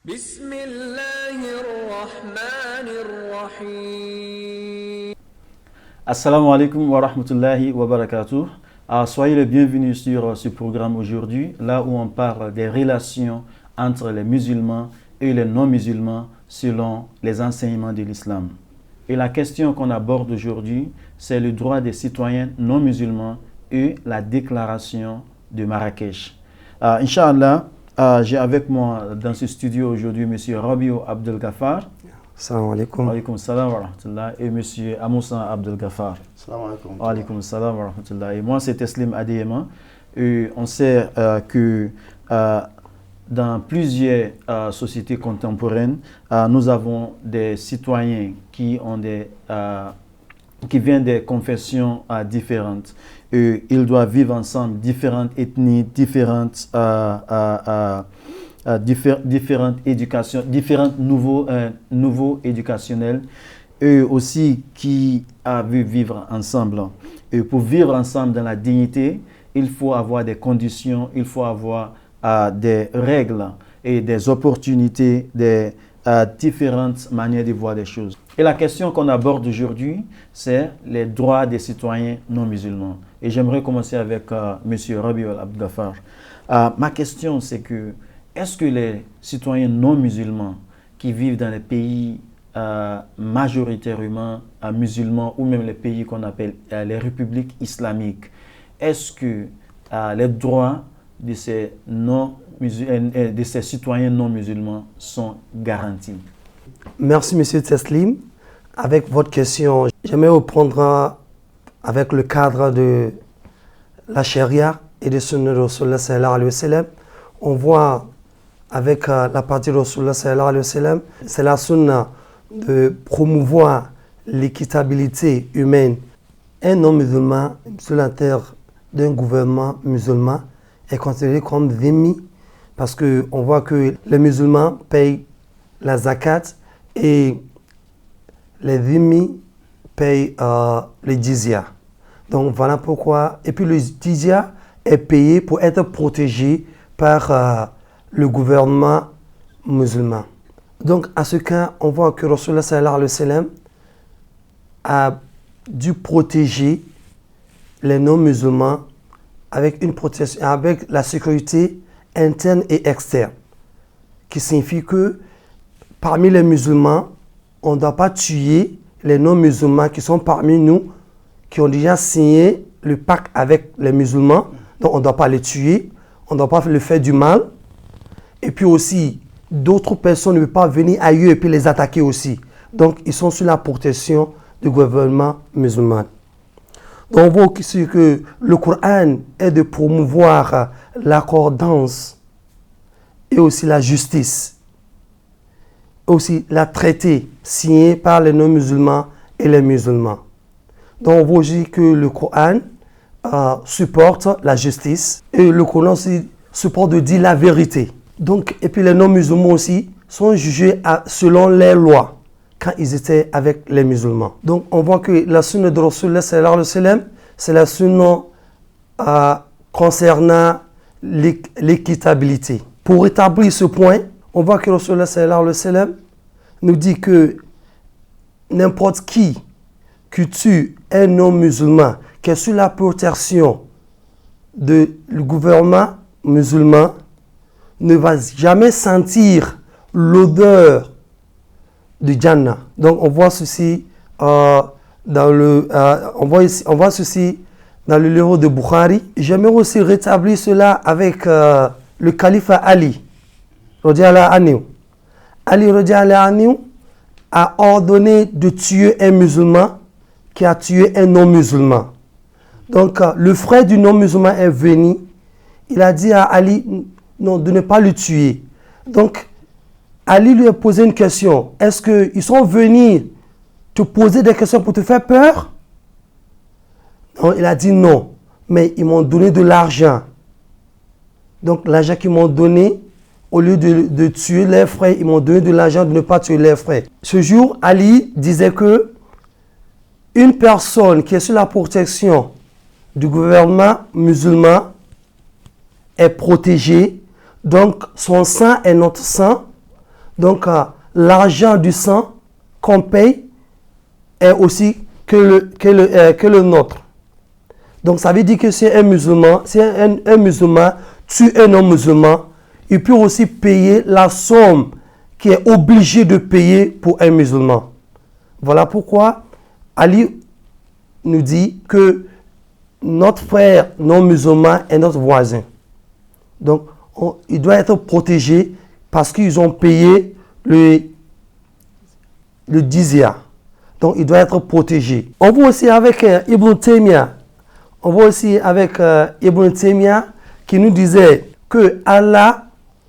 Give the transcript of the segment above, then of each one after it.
بسم الله الرحمن الرحيم. Assalamu alaikum wa rahmatullahi wa barakatuh. Soyez les bienvenus sur ce programme aujourd'hui, là où on parle des relations entre les musulmans et les non-musulmans selon les enseignements de l'islam. Et la question qu'on aborde aujourd'hui, c'est le droit des citoyens non-musulmans et la déclaration de Marrakech. Inch'Allah, j'ai avec moi dans ce studio aujourd'hui M. Rabiou Abdelgafar. Salam alaikum. Wa alaikum salam wa rahmatullah. Et M. Amoussa Abdelgafar. Salam alaikum. Wa alaikum salam wa rahmatullah. Et moi, c'est Teslim Adeyema. Et on sait que dans plusieurs sociétés contemporaines, nous avons des citoyens qui viennent des confessions différentes. Et ils doivent vivre ensemble, différentes ethnies, différentes éducations, différentes nouveaux éducationnels, eux aussi qui a vu vivre ensemble. Et pour vivre ensemble dans la dignité, il faut avoir des conditions, il faut avoir des règles et des opportunités, des différentes manières de voir les choses. Et la question qu'on aborde aujourd'hui, c'est les droits des citoyens non musulmans. Et j'aimerais commencer avec M. Rabiou Abdelgafar. Ma question, c'est que est-ce que les citoyens non musulmans qui vivent dans les pays majoritairement musulmans ou même les pays qu'on appelle les républiques islamiques, est-ce que les droits de ces citoyens non musulmans sont garantis? Merci M. Teslim. Avec votre question, j'aimerais reprendre avec le cadre de la charia et de Sunna de Rasulullah sallallahu alayhi wa sallam. On voit avec la partie de Rasulullah sallallahu alayhi wa sallam, c'est la sunna de promouvoir l'équitabilité humaine. Un non-musulman sur la terre d'un gouvernement musulman est considéré comme dhimmi parce qu'on voit que les musulmans payent la zakat et les dhimmi payent le jizya. Donc voilà pourquoi. Et puis le jizya est payé pour être protégé par le gouvernement musulman. Donc à ce cas, on voit que Rasulullah sallallahu alayhi wa sallam a dû protéger les non-musulmans avec une protection, avec la sécurité interne et externe, qui signifie que parmi les musulmans, on ne doit pas tuer les non-musulmans qui sont parmi nous, qui ont déjà signé le pacte avec les musulmans. Donc on ne doit pas les tuer, on ne doit pas leur faire du mal. Et puis aussi, d'autres personnes ne peuvent pas venir ailleurs et puis les attaquer aussi. Donc ils sont sous la protection du gouvernement musulman. Donc on voit aussi que le Coran est de promouvoir l'accordance et aussi la justice. Aussi la traité signée par les non-musulmans et les musulmans. Donc on voit aussi que le Coran supporte la justice et le Coran aussi supporte de dire la vérité. Donc, et puis les non-musulmans aussi sont jugés selon les lois quand ils étaient avec les musulmans. Donc on voit que la sunna de Rasulullah sallallahu alayhi wa sallam, c'est la sunna concernant l'équitabilité. Pour établir ce point, on voit que Rasulullah sallallahu alayhi wa sallam nous dit que n'importe qui tue un non-musulman qui est sous la protection du gouvernement musulman ne va jamais sentir l'odeur du Jannah. Donc on voit ceci on voit ceci dans le livre de Bukhari. J'aimerais aussi rétablir cela avec le calife Ali radiyallahu anhu. Ali radiyallahu anhu a ordonné de tuer un musulman qui a tué un non-musulman. Donc le frère du non-musulman est venu. Il a dit à Ali non, de ne pas le tuer. Donc Ali lui a posé une question. Est-ce qu'ils sont venus te poser des questions pour te faire peur? Non, il a dit non. Mais ils m'ont donné de l'argent. Donc l'argent qu'ils m'ont donné, au lieu de tuer leurs frères, ils m'ont donné de l'argent de ne pas tuer leurs frères. Ce jour, Ali disait que une personne qui est sous la protection du gouvernement musulman est protégée. Donc son sang est notre sang. Donc, l'argent du sang qu'on paye est aussi que le nôtre. Donc, ça veut dire que si un musulman tue un non-musulman, il peut aussi payer la somme qui est obligé de payer pour un musulman. Voilà pourquoi Ali nous dit que notre frère non-musulman est notre voisin. Donc, il doit être protégé parce qu'ils ont payé le dizya. Donc, il doit être protégé. On voit aussi avec Ibn Taymiyyah. Qui nous disait que Allah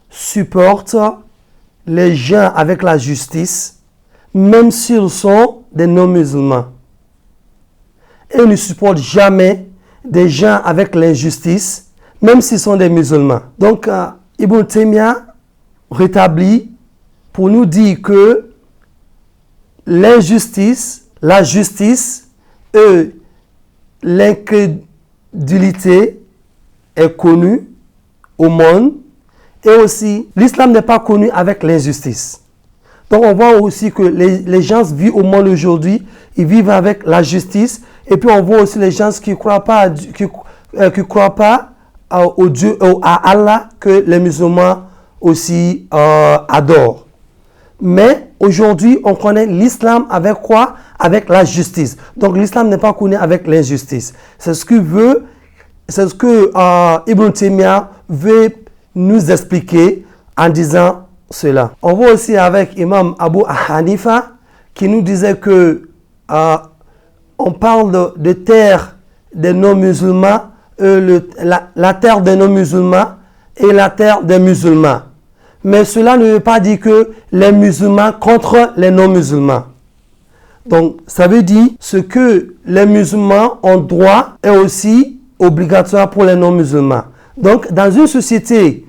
supporte les gens avec la justice, même s'ils sont des non-musulmans. Et il ne supporte jamais des gens avec l'injustice, même s'ils sont des musulmans. Donc, Ibn Taymiyyah rétablit pour nous dire que l'injustice, la justice et l'incrédulité est connue au monde. Et aussi, l'islam n'est pas connu avec l'injustice. Donc, on voit aussi que les gens vivent au monde aujourd'hui, ils vivent avec la justice. Et puis, on voit aussi les gens qui ne croient pas, au Dieu, à Allah, que les musulmans aussi adorent. Mais aujourd'hui, on connaît l'islam avec quoi? Avec la justice. Donc, l'islam n'est pas connu avec l'injustice. C'est ce que Ibn Taymiyyah veut nous expliquer en disant cela. On voit aussi avec Imam Abu Hanifa qui nous disait que on parle de terre des non-musulmans, la terre des non-musulmans et la terre des musulmans. Mais cela ne veut pas dire que les musulmans contre les non-musulmans. Donc, ça veut dire ce que les musulmans ont droit est aussi obligatoire pour les non-musulmans. Donc, dans une société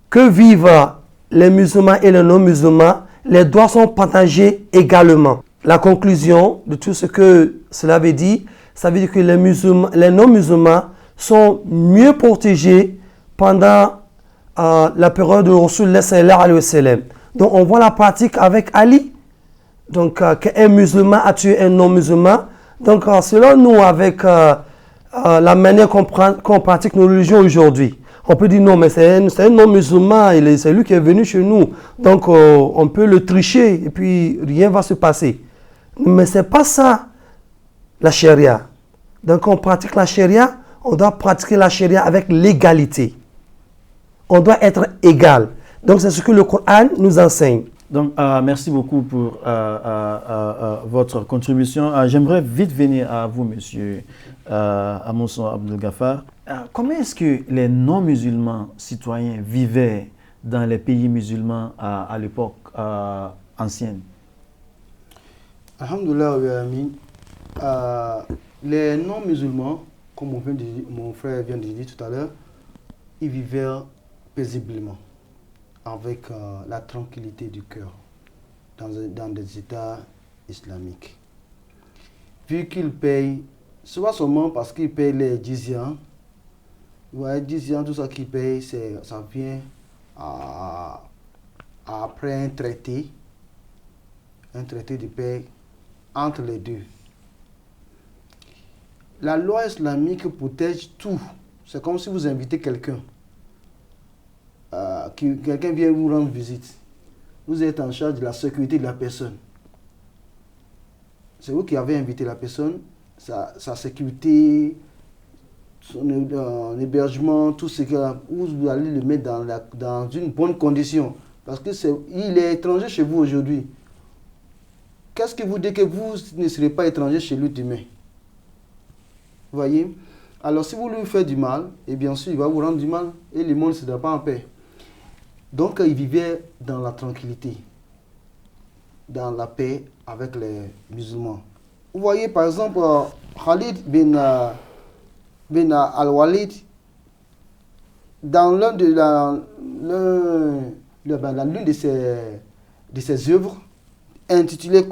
que vivent les musulmans et les non-musulmans, les droits sont partagés également. La conclusion de tout ce que cela veut dire, ça veut dire que les non-musulmans sont mieux protégés pendant la période de Rasulullah sallallahu alayhi wa sallam. Donc, on voit la pratique avec Ali. Donc, qu'un musulman a tué un non-musulman. Donc, selon nous, avec la manière qu'on pratique nos religions aujourd'hui, on peut dire non, mais c'est un non-musulman, c'est lui qui est venu chez nous. Donc, on peut le tricher et puis rien ne va se passer. Mais ce n'est pas ça, la charia. Donc, on pratique la charia, on doit pratiquer la charia avec l'égalité. On doit être égal. Donc, c'est ce que le Coran nous enseigne. Donc, merci beaucoup pour votre contribution. J'aimerais vite venir à vous, monsieur Amousson Abdel Ghaffar. Comment est-ce que les non-musulmans citoyens vivaient dans les pays musulmans à l'époque ancienne? Alhamdulillah, les non-musulmans, comme mon frère vient de dire tout à l'heure, ils vivaient paisiblement, avec la tranquillité du cœur, dans des États islamiques. Vu qu'ils payent, soit seulement parce qu'ils payent les djizyas, tout ça qu'ils payent, ça vient après un traité de paix entre les deux. La loi islamique protège tout. C'est comme si vous invitez quelqu'un. Quelqu'un vient vous rendre visite. Vous êtes en charge de la sécurité de la personne. C'est vous qui avez invité la personne, sa sécurité, son hébergement, tout ce que vous allez le mettre dans une bonne condition. Parce qu'il est étranger chez vous aujourd'hui. Qu'est-ce qui vous dit que vous ne serez pas étranger chez lui demain? Vous voyez? Alors si vous lui faites du mal, et bien sûr il va vous rendre du mal, et le monde ne sera pas en paix. Donc, ils vivaient dans la tranquillité, dans la paix avec les musulmans. Vous voyez, par exemple, Khalid bin al-Walid, dans l'une de ses œuvres, intitulée,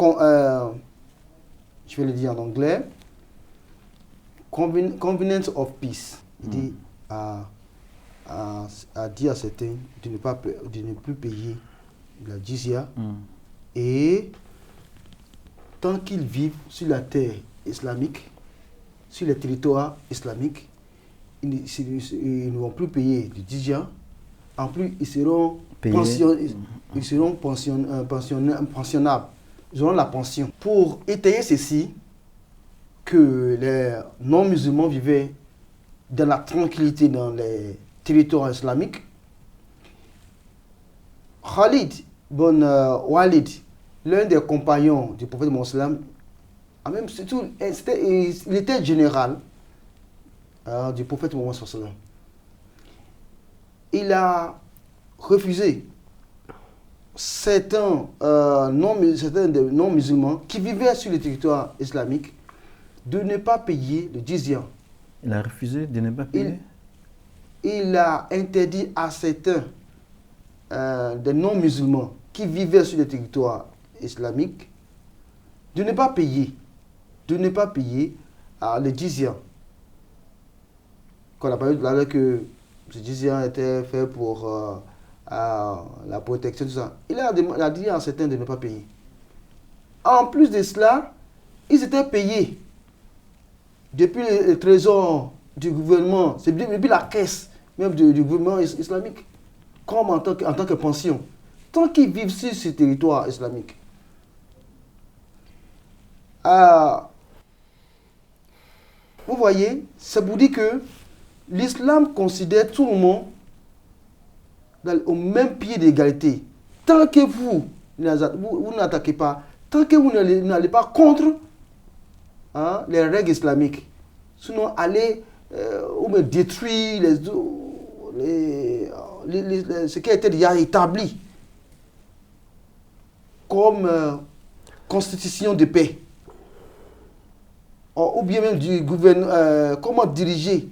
je vais le dire en anglais, Covenant of Peace. Il dit à dire à certains de ne plus payer la jizya, et tant qu'ils vivent sur la terre islamique, sur les territoires islamiques, ils ne vont plus payer du jizya. En plus, ils seront pensionnables. Ils auront la pension. Pour étayer ceci, que les non-musulmans vivaient dans la tranquillité dans les territoires islamiques, Khalid ibn Walid, l'un des compagnons du prophète Mohammed, même surtout, il était général du prophète Mohammed. Il a refusé certains non-musulmans qui vivaient sur le territoire islamique de ne pas payer le jizya. Il a refusé de ne pas payer. Il a interdit à certains des non-musulmans qui vivaient sur le territoire islamique de ne pas payer le jizya. Qu'on a parlé tout à l'heure que ce jizya était fait pour la protection, tout ça. Il a dit à certains de ne pas payer. En plus de cela, ils étaient payés depuis le trésor du gouvernement, c'est depuis la caisse même du gouvernement islamique, comme en tant que pension, tant qu'ils vivent sur ce territoire islamique. Vous voyez, c'est pour dire que l'islam considère tout le monde au même pied d'égalité. Tant que vous n'attaquez pas, tant que vous n'allez pas contre les règles islamiques, sinon allez ou me détruire ce qui a été déjà établi comme constitution de paix, ou bien même du gouvernement, comment diriger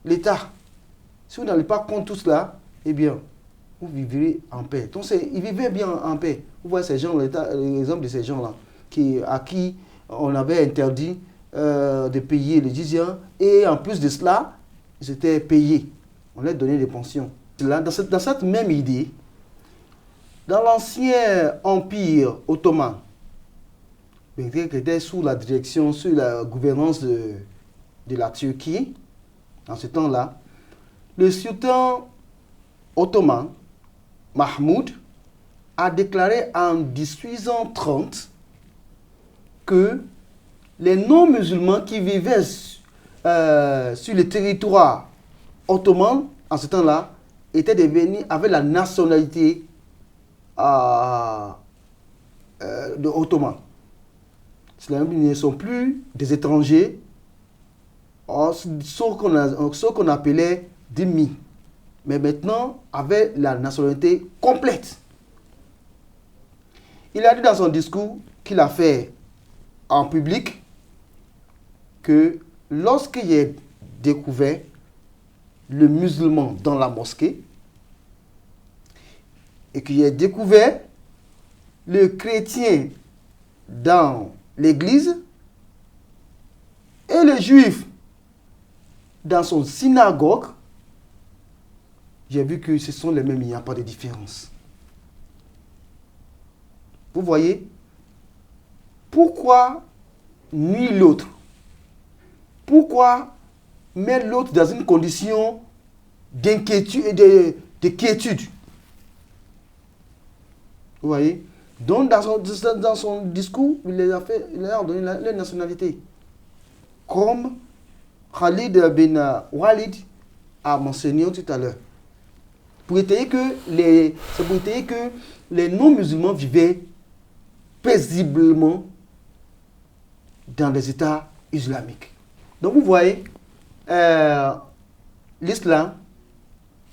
l'État. Si vous n'allez pas contre tout cela, eh bien, vous vivrez en paix. Donc, ils vivaient bien en paix. Vous voyez ces gens, l'exemple de ces gens-là, à qui on avait interdit de payer le jizya, et en plus de cela, ils étaient payés. On leur donnait des pensions. Dans cette même idée, dans l'ancien empire ottoman, qui était sous la direction, sous la gouvernance de la Turquie, en ce temps-là, le sultan ottoman, Mahmoud, a déclaré en 1830 que les non-musulmans qui vivaient sur le territoire ottoman, en ce temps-là, étaient devenus, avaient la nationalité de ottoman. Ils ne sont plus des étrangers, ceux qu'on appelait dhimmi, mais maintenant avaient la nationalité complète. Il a dit dans son discours qu'il a fait en public que lorsqu'il a découvert le musulman dans la mosquée et qu'il a découvert le chrétien dans l'église et le juif dans son synagogue, j'ai vu que ce sont les mêmes, il n'y a pas de différence. Vous voyez? Pourquoi nuire l'autre? Pourquoi mettre l'autre dans une condition d'inquiétude et de quiétude? Vous voyez? Donc, dans son discours, il leur a donné leur nationalité. Comme Khalid ibn Walid a mentionné tout à l'heure. Pour étayer que les non-musulmans vivaient paisiblement dans les États islamiques. Donc, vous voyez, l'islam,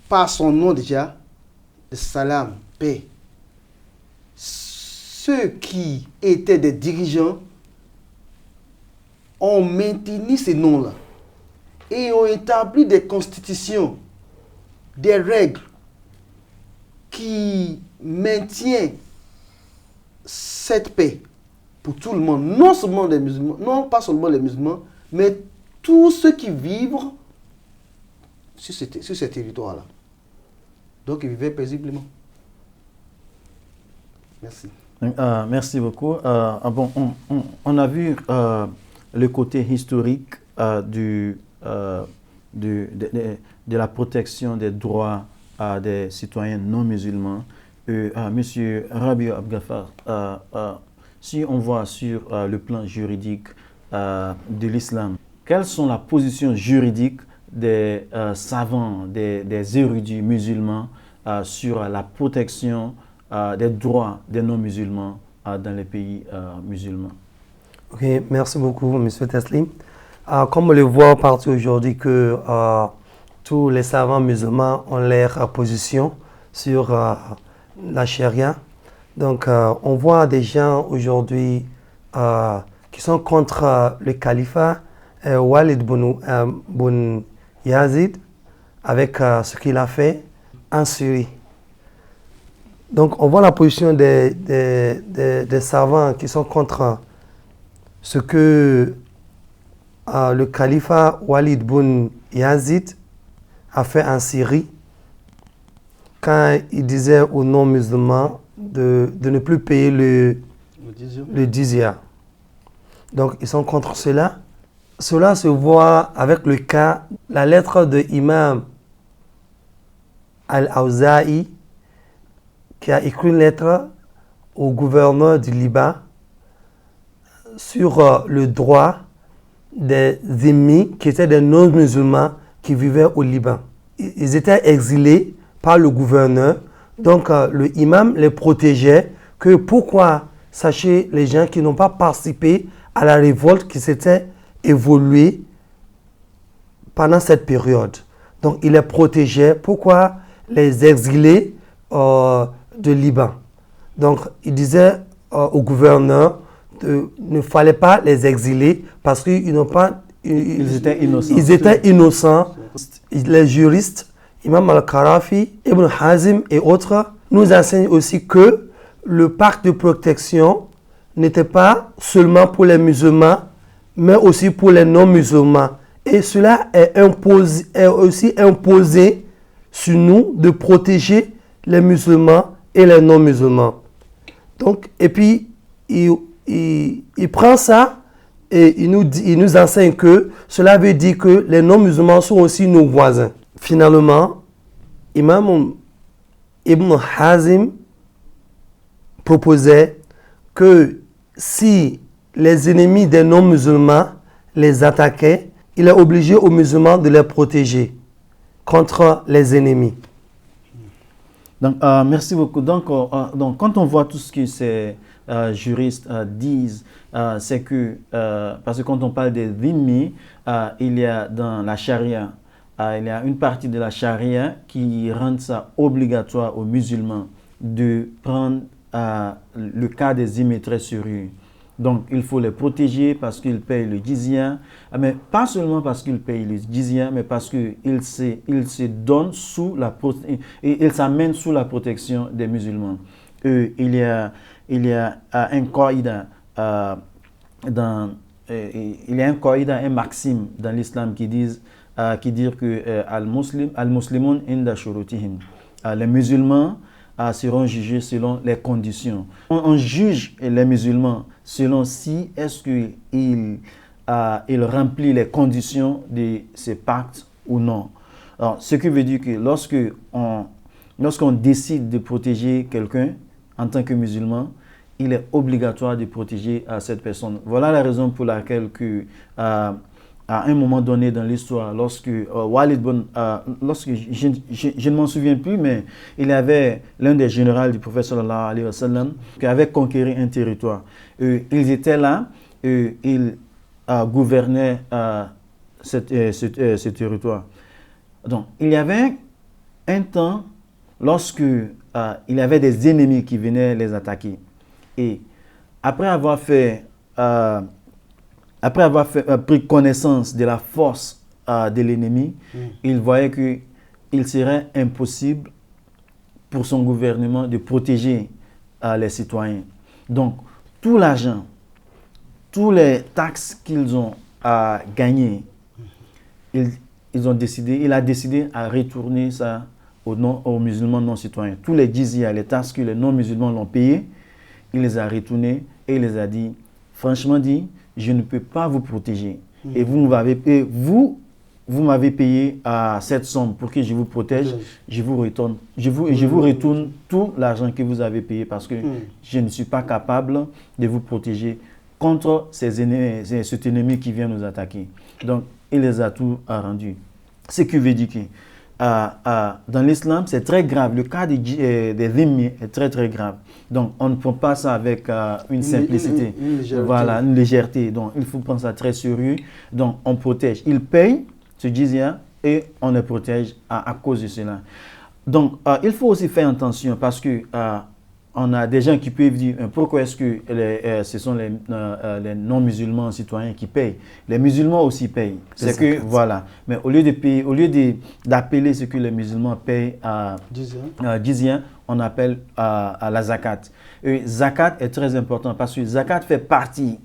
par son nom déjà, le salam, paix, ceux qui étaient des dirigeants ont maintenu ces noms-là et ont établi des constitutions, des règles qui maintiennent cette paix pour tout le monde, non seulement les musulmans, non pas seulement les musulmans, mais tous ceux qui vivent sur ces territoires-là. Donc ils vivaient paisiblement. Merci. Merci beaucoup. On a vu le côté historique de la protection des droits des citoyens non musulmans. Monsieur Rabiou Abgafar, si on voit sur le plan juridique de l'islam, quelles sont la position juridique des savants, des érudits musulmans sur la protection des droits des non-musulmans dans les pays musulmans? Ok, merci beaucoup, M. Teslim. Comme on le voit partout aujourd'hui que tous les savants musulmans ont leur position sur la charia. Donc, on voit des gens aujourd'hui qui sont contre le califat Walid bin Yazid avec ce qu'il a fait en Syrie. Donc, on voit la position des savants qui sont contre ce que le califat Walid bin Yazid a fait en Syrie quand il disait aux non-musulmans de ne plus payer le dizya. Donc, ils sont contre cela. Cela se voit avec le cas, la lettre de Imam Al-Awza'i qui a écrit une lettre au gouverneur du Liban sur le droit des zimmis qui étaient des non-musulmans qui vivaient au Liban. Ils étaient exilés par le gouverneur, donc le imam les protégeait. Que pourquoi, sachez les gens qui n'ont pas participé à la révolte qui s'était évoluée pendant cette période. Donc il les protégeait. Pourquoi les exilés de Liban? Donc il disait au gouverneur ne fallait pas les exiler parce qu'ils n'ont pas... Ils étaient innocents. Ils étaient innocents. Les juristes, Imam Al-Karafi, Ibn Hazm et autres, nous enseignent aussi que le pacte de protection n'était pas seulement pour les musulmans, mais aussi pour les non-musulmans. Et cela est aussi imposé sur nous de protéger les musulmans et les non-musulmans. Donc, et puis, il prend ça et il nous enseigne que cela veut dire que les non-musulmans sont aussi nos voisins. Finalement, Imam Ibn Hazm proposait que si les ennemis des non-musulmans les attaquaient, il est obligé aux musulmans de les protéger contre les ennemis. Donc, merci beaucoup. Donc, quand on voit tout ce que ces juristes disent, c'est que, parce que quand on parle des dhimmi, il y a dans la charia, il y a une partie de la charia qui rend ça obligatoire aux musulmans de prendre le cas des immigrés sur eux. Donc, il faut les protéger parce qu'ils payent le jizya, mais pas seulement parce qu'ils payent le jizya, mais parce qu'ils se donnent sous la ils s'amènent sous la protection des musulmans. Il y a un qaïda un maxime dans l'islam qui dit que al-muslimun inda shurutihim. Les musulmans seront jugés selon les conditions. On juge les musulmans selon si est-ce qu'il remplit les conditions de ces pactes ou non. Alors, ce qui veut dire que lorsqu'on décide de protéger quelqu'un en tant que musulman, il est obligatoire de protéger cette personne. Voilà la raison pour laquelle à un moment donné dans l'histoire, lorsque Walid je ne m'en souviens plus, mais il y avait l'un des généraux du prophète sallallahu alayhi wa sallam qui avait conquéri un territoire. Ils étaient là, ils gouvernaient ce territoire. Donc, il y avait un temps lorsque il y avait des ennemis qui venaient les attaquer. Et après avoir pris connaissance de la force de l'ennemi, il voyait qu'il serait impossible pour son gouvernement de protéger les citoyens. Donc, tout l'argent, tous les taxes qu'ils ont gagnées, il a décidé à retourner ça aux musulmans non citoyens. Tous les jizya, les taxes que les non-musulmans l'ont payé, il les a retournés et il les a dit, franchement dit, je ne peux pas vous protéger. Et vous m'avez payé cette somme pour que je vous protège, je vous retourne tout l'argent que vous avez payé parce que je ne suis pas capable de vous protéger contre cet ennemi qui vient nous attaquer. Donc, il les a tout rendus. Ce qui veut dire que dans l'islam, c'est très grave. Le cas des dhimmi est très très grave. Donc, on ne prend pas ça avec une simplicité. Une légèreté. Donc, il faut prendre ça très sérieux. Donc, on protège. Il paye ce jizya et on les protège à cause de cela. Donc, il faut aussi faire attention parce que on a des gens qui peuvent dire pourquoi est-ce que ce sont les non-musulmans citoyens qui payent. Les musulmans aussi payent. C'est que, voilà. Mais au lieu d'appeler ce que les musulmans payent à jizya, on appelle à la zakat. Et zakat est très important parce que zakat fait partie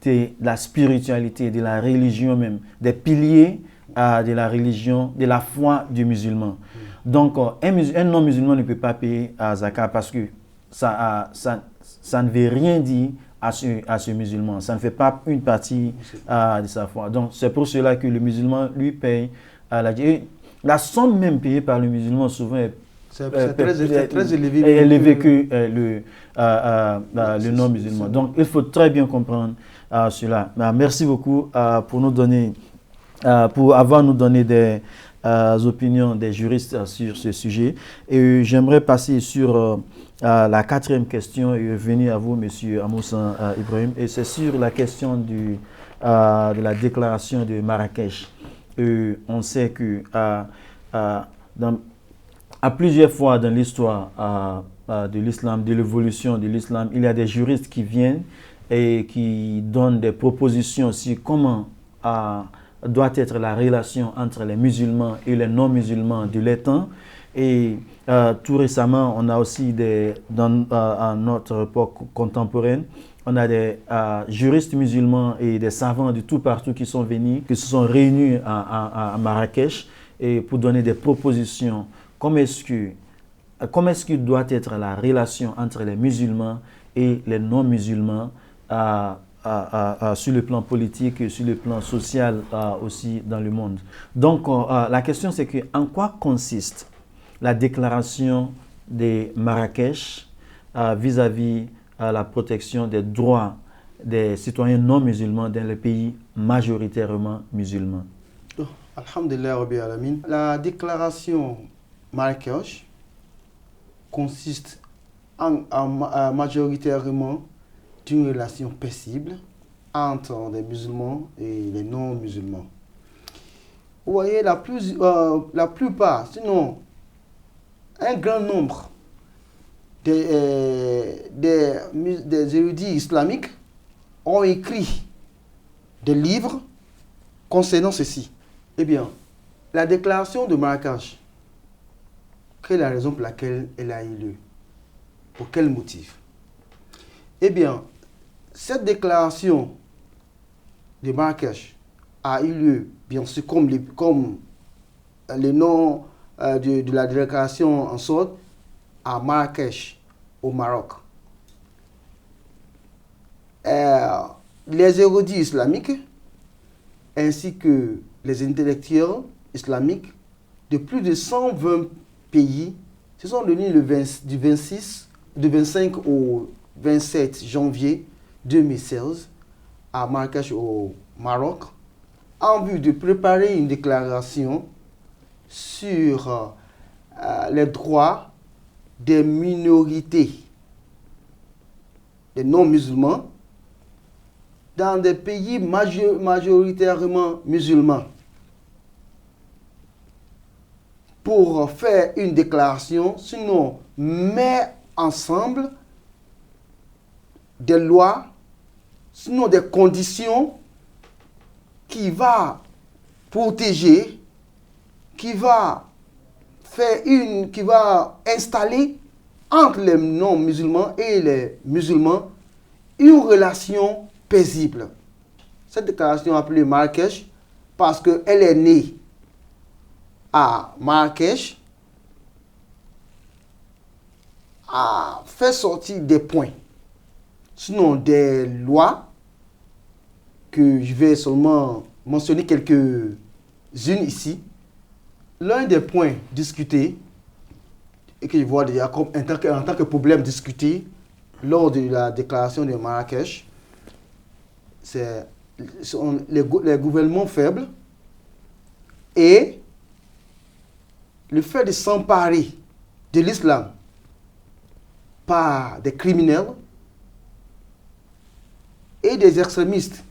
de la spiritualité, de la religion même, des piliers de la religion, de la foi du musulman. Donc, un non-musulman ne peut pas payer à zakat parce que ça ne veut rien dire à ce musulman. Ça ne fait pas une partie de sa foi. Donc, c'est pour cela que le musulman, lui, paye à la somme même payée par le musulman, souvent, est très élevé que le non-musulman. Donc, il faut très bien comprendre cela. Merci beaucoup pour avoir nous donné des opinions des juristes sur ce sujet. Et j'aimerais passer sur la quatrième question et revenir à vous, M. Amoussa Ibrahim. Et c'est sur la question de la déclaration de Marrakech. On sait que à plusieurs fois dans l'histoire de l'islam, de l'évolution de l'islam, il y a des juristes qui viennent et qui donnent des propositions sur comment doit être la relation entre les musulmans et les non-musulmans de les temps. Et tout récemment, on a aussi à notre époque contemporaine, on a des juristes musulmans et des savants de tout partout qui sont venus, qui se sont réunis à Marrakech et pour donner des propositions. Comment est-ce que doit être la relation entre les musulmans et les non-musulmans sur le plan politique et sur le plan social aussi dans le monde. Donc, la question c'est que en quoi consiste la déclaration de Marrakech vis-à-vis la protection des droits des citoyens non musulmans dans les pays majoritairement musulmans? Alhamdulillah Rabbil Alamin. La déclaration Marrakech consiste majoritairement d'une relation paisible entre les musulmans et les non-musulmans. Vous voyez, la plupart, sinon un grand nombre des érudits islamiques ont écrit des livres concernant ceci. Eh bien, la déclaration de Marrakech, quelle est la raison pour laquelle elle a eu lieu? Pour quel motif? Eh bien, cette déclaration de Marrakech a eu lieu, bien sûr, comme le nom de la déclaration en sorte, à Marrakech, au Maroc. Les érudits islamiques, ainsi que les intellectuels islamiques de plus de 120 pays se sont réunis du 25 au 27 janvier 2016 à Marrakech au Maroc en vue de préparer une déclaration sur les droits des minorités, des non-musulmans, dans des pays majoritairement musulmans, pour faire une déclaration, sinon met ensemble des lois, sinon des conditions qui va protéger, qui va installer entre les non-musulmans et les musulmans une relation paisible. Cette déclaration appelée Marrakech, parce qu'elle est née à Marrakech, a fait sortir des points sinon des lois, que je vais seulement mentionner quelques-unes ici. L'un des points discutés, et que je vois déjà comme en tant que problème discuté lors de la déclaration de Marrakech, c'est les gouvernements faibles et le fait de s'emparer de l'islam par des criminels et des extrémistes.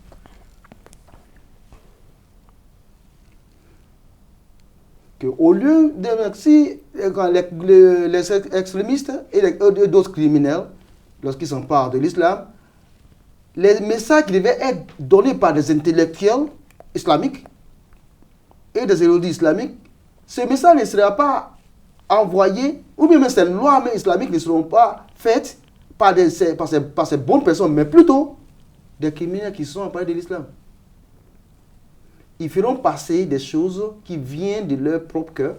Que au lieu de si les extrémistes et d'autres criminels, lorsqu'ils s'emparent de l'islam, les messages qui devaient être donnés par des intellectuels islamiques et des érudits islamiques, ce message ne sera pas envoyé, ou bien ces lois islamiques ne seront pas faites par ces bonnes personnes, mais plutôt des criminels qui sont emparés de l'islam. Ils feront passer des choses qui viennent de leur propre cœur,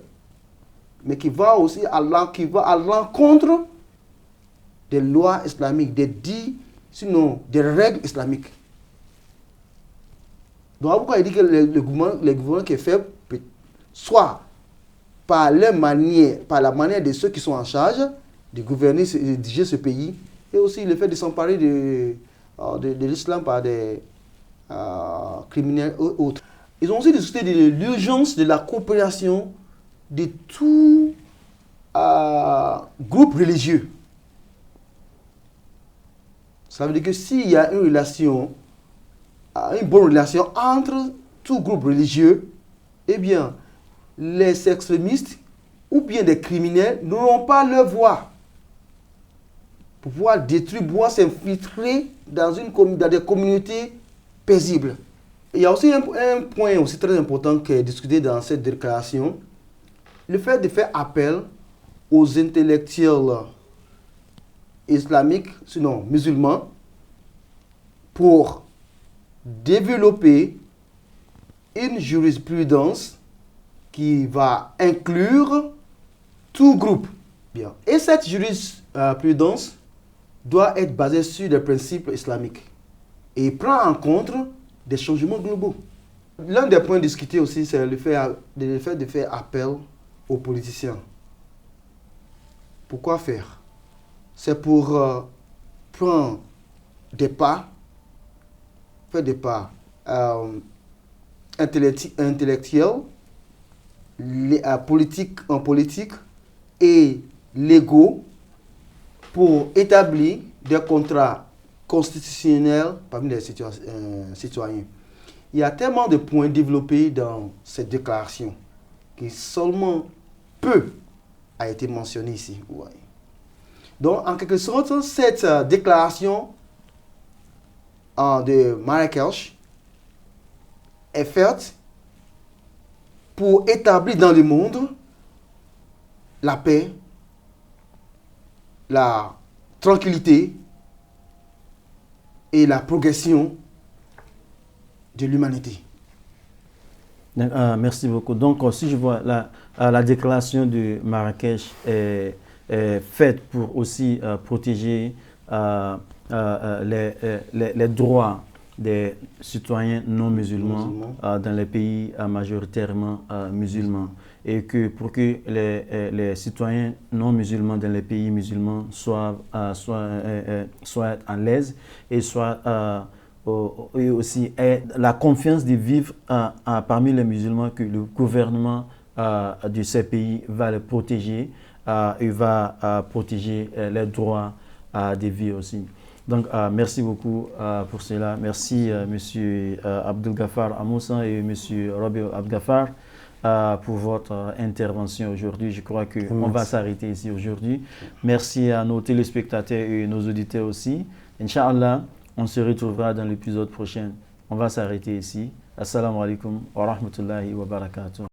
mais qui vont aussi à l'encontre des lois islamiques, sinon des règles islamiques. Donc, pourquoi il dit que le gouvernement qui est faible, soit par la manière de ceux qui sont en charge de gouverner, de diriger ce pays, et aussi le fait de s'emparer de l'islam par des criminels ou autres. Ils ont aussi discuté de l'urgence de la coopération de tout groupe religieux. Ça veut dire que s'il y a une bonne relation entre tout groupe religieux, eh bien, les extrémistes ou bien des criminels n'auront pas leur voix pour pouvoir détruire, pouvoir s'infiltrer dans des communautés paisibles. Il y a aussi un point aussi très important qui est discuté dans cette déclaration, le fait de faire appel aux intellectuels islamiques, sinon musulmans, pour développer une jurisprudence qui va inclure tout groupe. Bien. Et cette jurisprudence doit être basée sur des principes islamiques et prend en compte des changements globaux. L'un des points discutés aussi, c'est le fait de faire appel aux politiciens. Pourquoi faire? C'est pour prendre des pas, faire des pas intellectuels, en politique et légaux pour établir des contrats constitutionnels parmi les citoyens. Il y a tellement de points développés dans cette déclaration que seulement peu a été mentionné ici. Ouais. Donc, en quelque sorte, cette déclaration de Marrakech est faite pour établir dans le monde la paix, la tranquillité et la progression de l'humanité. Merci beaucoup. Donc, si je vois la déclaration de Marrakech est faite pour aussi protéger les droits des citoyens non musulmans dans les pays majoritairement musulmans, et que pour que les citoyens non musulmans dans les pays musulmans soient à l'aise et et aussi aient la confiance de vivre parmi les musulmans, que le gouvernement de ces pays va les protéger et va protéger les droits de vie aussi. Donc, merci beaucoup pour cela. Merci, M. Abdel Ghaffar Amoussa et M. Rabiou Abdel Ghaffar pour votre intervention aujourd'hui. Je crois qu'on va s'arrêter ici aujourd'hui. Merci à nos téléspectateurs et nos auditeurs aussi. Inch'Allah, on se retrouvera dans l'épisode prochain. On va s'arrêter ici. Assalamu alaikum wa rahmatullahi wa barakatuh.